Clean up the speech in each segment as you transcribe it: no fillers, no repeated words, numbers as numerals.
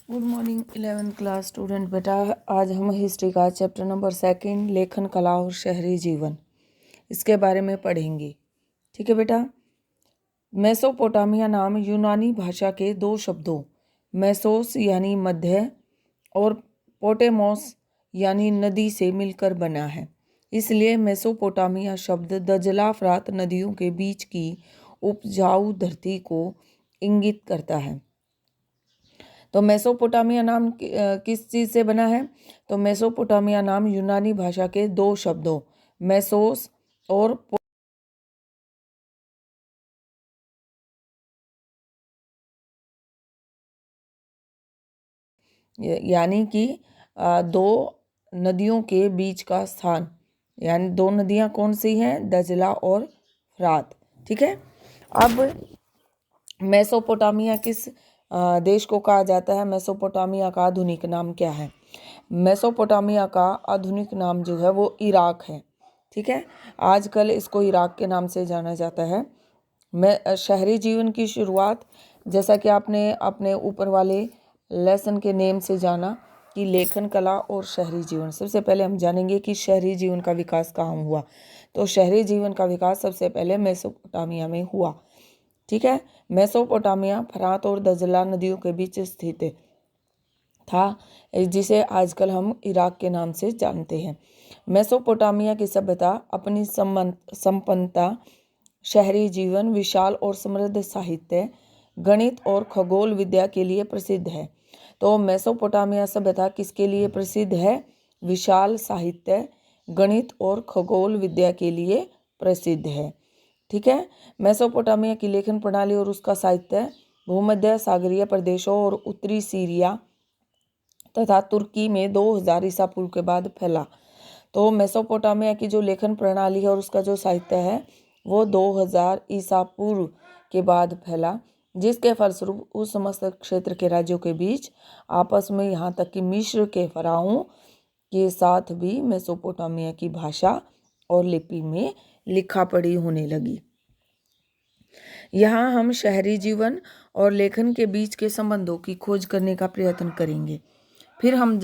Good morning 11th class student बेटा। आज हम हिस्ट्री का चैप्टर नंबर 2 लेखन कला और शहरी जीवन इसके बारे में पढ़ेंगे। ठीक है बेटा। मेसोपोटामिया नाम यूनानी भाषा के दो शब्दों मेसोस यानी मध्य और पोटेमोस यानी नदी से मिलकर बना है। इसलिए मेसोपोटामिया शब्द दजला फ्रात नदियों के बीच की उपजाऊ धरती को इंगित करता है। तो मेसोपोटामिया नाम किस चीज़ से बना है? तो मेसोपोटामिया नाम यूनानी भाषा के दो शब्दों मेसोस और यानी कि दो नदियों के बीच का स्थान, यानी दो नदियां कौन सी हैं? दजला और फ्रात। ठीक है। अब मेसोपोटामिया किस देश को कहा जाता है? मेसोपोटामिया का आधुनिक नाम क्या है? मेसोपोटामिया का आधुनिक नाम जो है वो इराक है। ठीक है। आजकल इसको इराक के नाम से जाना जाता है। शहरी जीवन की शुरुआत, जैसा कि आपने अपने ऊपर वाले लेसन के नेम से जाना कि लेखन कला और शहरी जीवन। सबसे पहले हम जानेंगे कि शहरी जीवन का विकास कहाँ हुआ। तो शहरी जीवन का विकास सबसे पहले मेसोपोटामिया में हुआ। ठीक है। मेसोपोटामिया फरात और दजला नदियों के बीच स्थित था, जिसे आजकल हम इराक के नाम से जानते हैं। मेसोपोटामिया की सभ्यता अपनी संपन्नता, शहरी जीवन, विशाल और समृद्ध साहित्य, गणित और खगोल विद्या के लिए प्रसिद्ध है। तो मेसोपोटामिया सभ्यता किसके लिए प्रसिद्ध है? विशाल साहित्य, गणित और खगोल विद्या के लिए प्रसिद्ध है। ठीक है। मेसोपोटामिया की लेखन प्रणाली और उसका साहित्य भूमध्य सागरीय प्रदेशों और उत्तरी सीरिया तथा तुर्की में 2000 ईसा पूर्व के बाद फैला। तो मेसोपोटामिया की जो लेखन प्रणाली है और उसका जो साहित्य है वो 2000 ईसा पूर्व के बाद फैला, जिसके फलस्वरूप उस समस्त क्षेत्र के राज्यों के बीच आपस में, यहाँ तक कि मिस्र के फराओं के साथ भी मेसोपोटामिया की भाषा और लिपि में लिखा पढ़ी होने लगी। यहाँ हम शहरी जीवन और लेखन के बीच के संबंधों की खोज करने का प्रयत्न करेंगे। फिर हम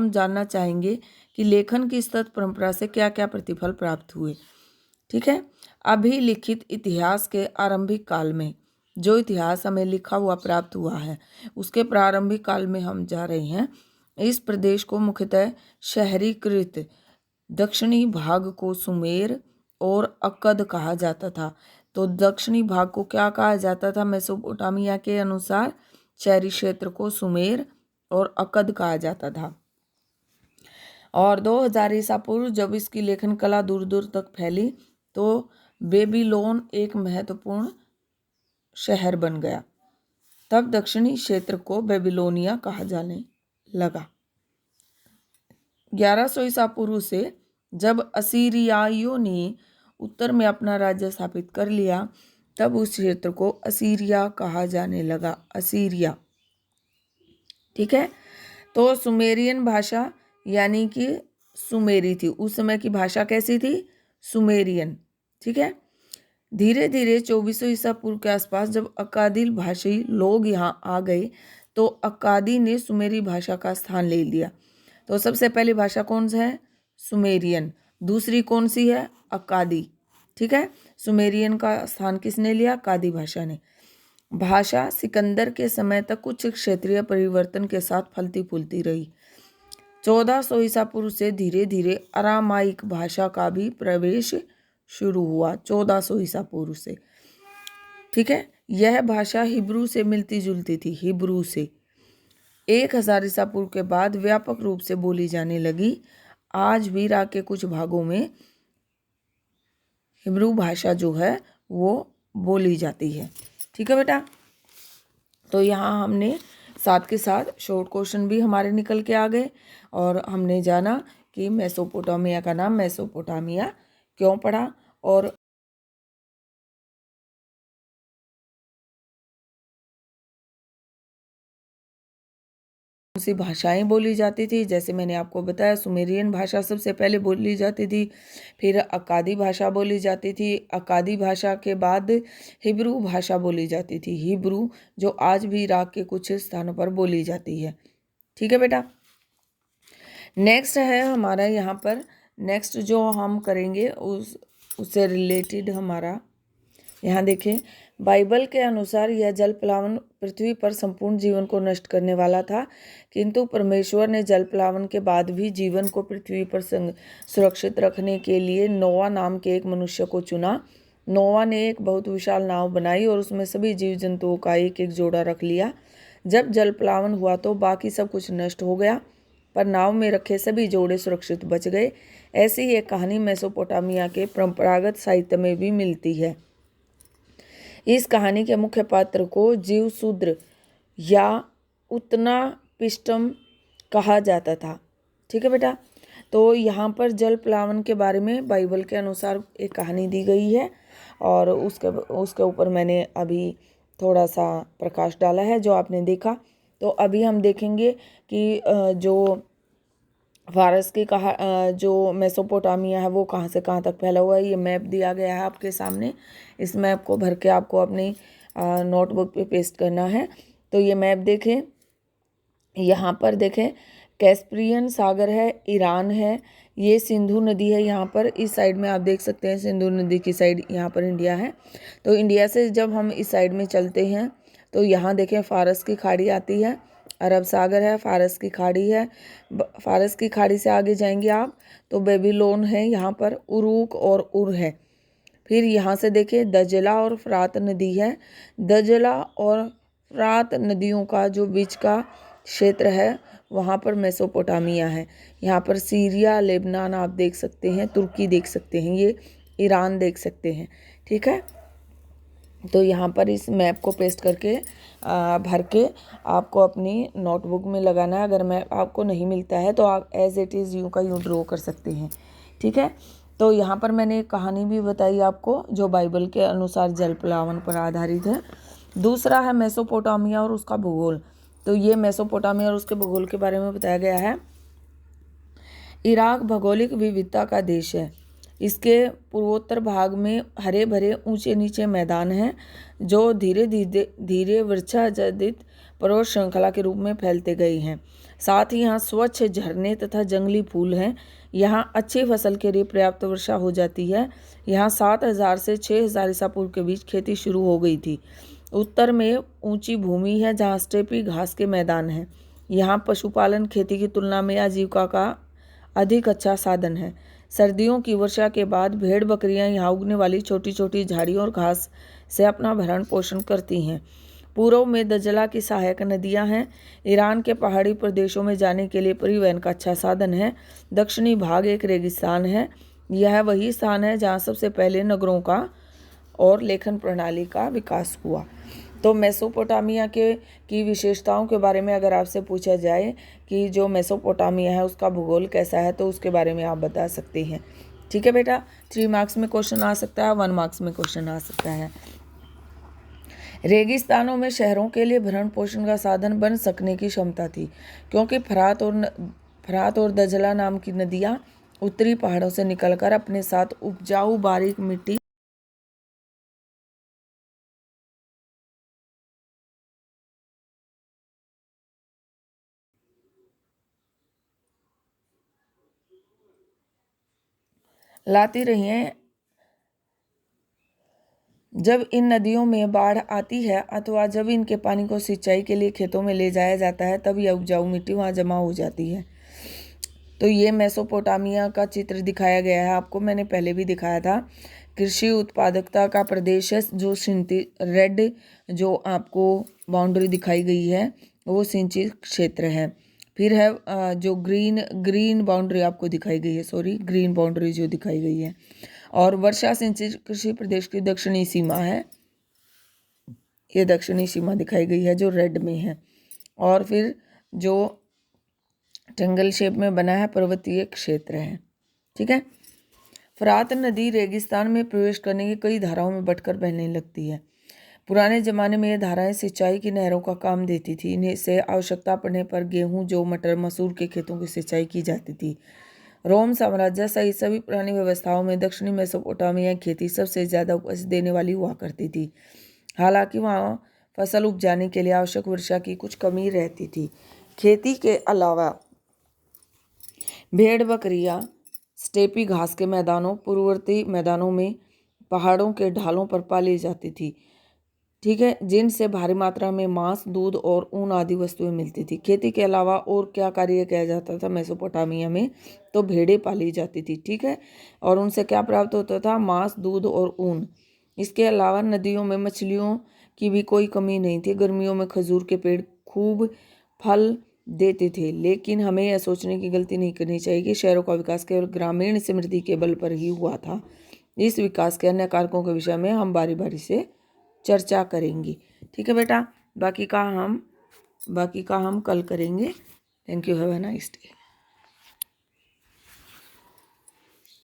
जानना चाहेंगे कि लेखन की सतत परंपरा से क्या क्या प्रतिफल प्राप्त हुए। ठीक है। अभिलिखित इतिहास के आरंभिक काल में जो इतिहास हमें लिखा हुआ प्राप्त हुआ है, उसके प्रारंभिक काल में हम जा रहे हैं। इस प्रदेश को मुख्यतः शहरीकृत दक्षिणी भाग को सुमेर और अक्कद कहा जाता था। तो दक्षिणी भाग को क्या कहा जाता था? मेसोपोटामिया के अनुसार शहरी क्षेत्र को सुमेर और अक्कद कहा जाता था। और 2000 ईसा पूर्व जब इसकी लेखन कला दूर दूर तक फैली तो बेबीलोन एक महत्वपूर्ण शहर बन गया। तब दक्षिणी क्षेत्र को बेबीलोनिया कहा जाने लगा। 1100 ईसा पूर्व से जब असीरियाइयों ने उत्तर में अपना राज्य स्थापित कर लिया, तब उस क्षेत्र को असीरिया कहा जाने लगा। असीरिया। ठीक है। तो सुमेरियन भाषा यानी कि सुमेरी थी। उस समय की भाषा कैसी थी? सुमेरियन। ठीक है। धीरे धीरे 2400 ईसा पूर्व के आसपास जब अक्कादी भाषी लोग यहाँ आ गए तो अक्कादी ने सुमेरी भाषा का स्थान ले लिया। तो सबसे पहली भाषा कौन सी है? सुमेरियन। दूसरी कौन सी है? अक्कादी। ठीक है। सुमेरियन का स्थान किसने लिया? अक्कादी भाषा ने। भाषा सिकंदर के समय तक कुछ क्षेत्रीय परिवर्तन के साथ फलती फूलती रही। 1400 ईसा पूर्व से धीरे धीरे अरामाइक भाषा का भी प्रवेश शुरू हुआ। 1400 ईसा पूर्व से। ठीक है। यह भाषा हिब्रू से मिलती जुलती थी। हिब्रू से 1000 ईसा पूर्व के बाद व्यापक रूप से बोली जाने लगी। आज भी इराक के कुछ भागों में हिब्रू भाषा जो है वो बोली जाती है। ठीक है बेटा। तो यहाँ हमने साथ के साथ शॉर्ट क्वेश्चन भी हमारे निकल के आ गए और हमने जाना कि मेसोपोटामिया का नाम मेसोपोटामिया क्यों पड़ा और सी भाषाएं बोली जाती थी। जैसे मैंने आपको बताया, सुमेरियन भाषा सबसे पहले बोली जाती थी, फिर अक्कादी भाषा बोली जाती थी। अक्कादी भाषा के बाद हिब्रू भाषा बोली जाती थी, हिब्रू, जो आज भी इराक के कुछ स्थानों पर बोली जाती है। ठीक है बेटा। नेक्स्ट है हमारा यहाँ पर, नेक्स्ट जो हम करेंगे उससे रिलेटेड हमारा यहाँ देखें, बाइबल के अनुसार यह जल प्लावन पृथ्वी पर संपूर्ण जीवन को नष्ट करने वाला था, किंतु परमेश्वर ने जल प्लावन के बाद भी जीवन को पृथ्वी पर सुरक्षित रखने के लिए नोआ नाम के एक मनुष्य को चुना। नोआ ने एक बहुत विशाल नाव बनाई और उसमें सभी जीव जंतुओं का एक एक जोड़ा रख लिया। जब जल प्लावन हुआ तो बाकी सब कुछ नष्ट हो गया, पर नाव में रखे सभी जोड़े सुरक्षित बच गए। ऐसी ही एक कहानी मेसोपोटामिया के परंपरागत साहित्य में भी मिलती है। इस कहानी के मुख्य पात्र को जीवशूद्र या उतना पिष्टम कहा जाता था। ठीक है बेटा। तो यहाँ पर जल प्लावन के बारे में बाइबल के अनुसार एक कहानी दी गई है और उसके ऊपर मैंने अभी थोड़ा सा प्रकाश डाला है जो आपने देखा। तो अभी हम देखेंगे कि जो फारस की जो मेसोपोटामिया है वो कहाँ से कहाँ तक फैला हुआ है। ये मैप दिया गया है आपके सामने। इस मैप को भर के आपको अपनी नोटबुक पे पेस्ट करना है। तो ये मैप देखें, यहाँ पर देखें कैस्पियन सागर है, ईरान है, ये सिंधु नदी है। यहाँ पर इस साइड में आप देख सकते हैं सिंधु नदी की साइड यहाँ पर इंडिया है। तो इंडिया से जब हम इस साइड में चलते हैं तो यहाँ देखें फारस की खाड़ी आती है, अरब सागर है, फारस की खाड़ी है। फारस की खाड़ी से आगे जाएंगे आप तो बेबीलोन है, यहाँ पर उरूक और उर है। फिर यहाँ से देखिए दजला और फरात नदी है। दजला और फरात नदियों का जो बीच का क्षेत्र है वहाँ पर मेसोपोटामिया है। यहाँ पर सीरिया, लेबनान आप देख सकते हैं, तुर्की देख सकते हैं, ये ईरान देख सकते हैं। ठीक है। तो यहाँ पर इस मैप को पेस्ट करके भर के आपको अपनी नोटबुक में लगाना है। अगर मैप आपको नहीं मिलता है तो आप एज इट इज़ यूँ का यूँ ड्रॉ कर सकते हैं। ठीक है। तो यहाँ पर मैंने एक कहानी भी बताई आपको जो बाइबल के अनुसार जल प्लावन पर आधारित है। दूसरा है मेसोपोटामिया और उसका भूगोल। तो ये मेसोपोटामिया और उसके भूगोल के बारे में बताया गया है। इराक भौगोलिक विविधता का देश है। इसके पूर्वोत्तर भाग में हरे भरे ऊंचे नीचे मैदान हैं जो धीरे धीरे वृक्षाच्छादित पर्वत श्रृंखला के रूप में फैलते गए हैं। साथ ही यहाँ स्वच्छ झरने तथा जंगली फूल हैं। यहाँ अच्छी फसल के लिए पर्याप्त वर्षा हो जाती है। यहाँ 7,000 से 6,000 ईसा पूर्व के बीच खेती शुरू हो गई थी। उत्तर में ऊंची भूमि है जहाँ स्टेपी घास के मैदान हैं। यहाँ पशुपालन खेती की तुलना में आजीविका का अधिक अच्छा साधन है। सर्दियों की वर्षा के बाद भेड़ बकरियां यहाँ उगने वाली छोटी छोटी झाड़ियों और घास से अपना भरण पोषण करती हैं। पूर्व में दजला की सहायक नदियां हैं। ईरान के पहाड़ी प्रदेशों में जाने के लिए परिवहन का अच्छा साधन है। दक्षिणी भाग एक रेगिस्तान है। यह वही स्थान है जहाँ सबसे पहले नगरों का और लेखन प्रणाली का विकास हुआ। तो मेसोपोटामिया की विशेषताओं के बारे में अगर आपसे पूछा जाए कि जो मेसोपोटामिया है उसका भूगोल कैसा है तो उसके बारे में आप बता सकते हैं। ठीक है बेटा। 3 मार्क्स में क्वेश्चन आ सकता है, 1 मार्क्स में क्वेश्चन आ सकता है। रेगिस्तानों में शहरों के लिए भरण पोषण का साधन बन सकने की क्षमता थी, क्योंकि फरात और दजला नाम की नदियाँ उत्तरी पहाड़ों से निकलकर अपने साथ उपजाऊ बारीक मिट्टी लाती रही हैं। जब इन नदियों में बाढ़ आती है अथवा जब इनके पानी को सिंचाई के लिए खेतों में ले जाया जाता है तब यह उपजाऊ मिट्टी वहाँ जमा हो जाती है। तो ये मेसोपोटामिया का चित्र दिखाया गया है आपको, मैंने पहले भी दिखाया था। कृषि उत्पादकता का प्रदेश है। जो रेड जो आपको बाउंड्री दिखाई गई है वो सिंचित क्षेत्र है। फिर है जो ग्रीन बाउंड्री आपको दिखाई गई है, ग्रीन बाउंड्री जो दिखाई गई है, और वर्षा सिंचित कृषि प्रदेश की दक्षिणी सीमा है। ये दक्षिणी सीमा दिखाई गई है जो रेड में है। और फिर जो ट्रायंगल शेप में बना है पर्वतीय क्षेत्र है। ठीक है। फरात नदी रेगिस्तान में प्रवेश करने की कई धाराओं में बटकर बहने लगती है। पुराने ज़माने में ये धाराएं सिंचाई की नहरों का काम देती थी। इन्हें से आवश्यकता पड़ने पर गेहूं, जौ, मटर, मसूर के खेतों की सिंचाई की जाती थी। रोम साम्राज्य सहित सभी पुरानी व्यवस्थाओं में दक्षिणी मेसोपोटामिया खेती सबसे ज़्यादा उपज देने वाली हुआ करती थी। हालांकि वहाँ फसल उपजाने के लिए आवश्यक वर्षा की कुछ कमी रहती थी। खेती के अलावा भेड़ बकरियां स्टेपी घास के मैदानों, पूर्ववर्ती मैदानों में, पहाड़ों के ढालों पर पाली जाती थी, ठीक है, जिनसे भारी मात्रा में मांस, दूध और ऊन आदि वस्तुएं मिलती थी। खेती के अलावा और क्या कार्य किया जाता था मेसोपोटामिया में? तो भेड़ें पाली जाती थी, ठीक है, और उनसे क्या प्राप्त होता था? मांस, दूध और ऊन। इसके अलावा नदियों में मछलियों की भी कोई कमी नहीं थी। गर्मियों में खजूर के पेड़ खूब फल देते थे। लेकिन हमें यह सोचने की गलती नहीं करनी चाहिए कि शहरों का विकास केवल ग्रामीण समृद्धि के बल पर ही हुआ था। इस विकास के अन्य कारकों के विषय में हम बारी बारी से चर्चा करेंगी, ठीक है बेटा। बाकी का हम कल करेंगे। Thank you, have a nice day.